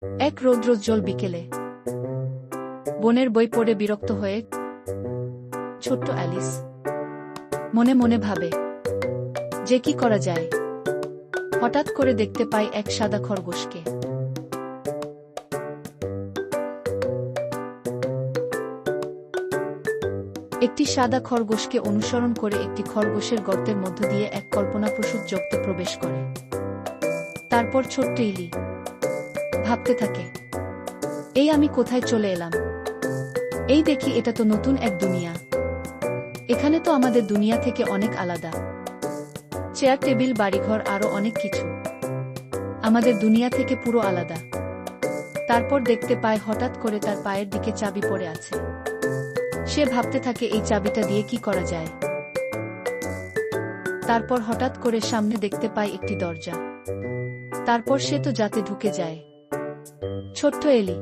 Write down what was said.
এক রৌদ্রোজ্জ্বল বিকেলে বনের বই পড়ে বিরক্ত হয়ে ছোট্ট অ্যালিস মনে মনে ভাবে যে কি করা যায়। হঠাৎ করে দেখতে পায় এক সাদা খরগোশকে। একটি সাদা খরগোশকে অনুসরণ করে একটি খরগোশের গর্তের মধ্য দিয়ে এক কল্পনাপ্রসূত জগতে প্রবেশ করে। তারপর ছোট্ট ইলি ভাবতে থাকে, এই আমি কোথায় চলে এলাম? এই দেখি, এটা তো নতুন এক দুনিয়া। এখানে তো আমাদের দুনিয়া থেকে অনেক আলাদা। চেয়ার, টেবিল, বাড়িঘর, আরো অনেক কিছু আমাদের দুনিয়া থেকে পুরো আলাদা। তারপর দেখতে পায় হঠাৎ করে তার পায়ের দিকে চাবি পড়ে আছে। সে ভাবতে থাকে, এই চাবিটা দিয়ে কি করা যায়। তারপর হঠাৎ করে সামনে দেখতে পায় একটি দরজা। তারপর সে তো যাতে ঢুকে যায়। ছোট্ট এলি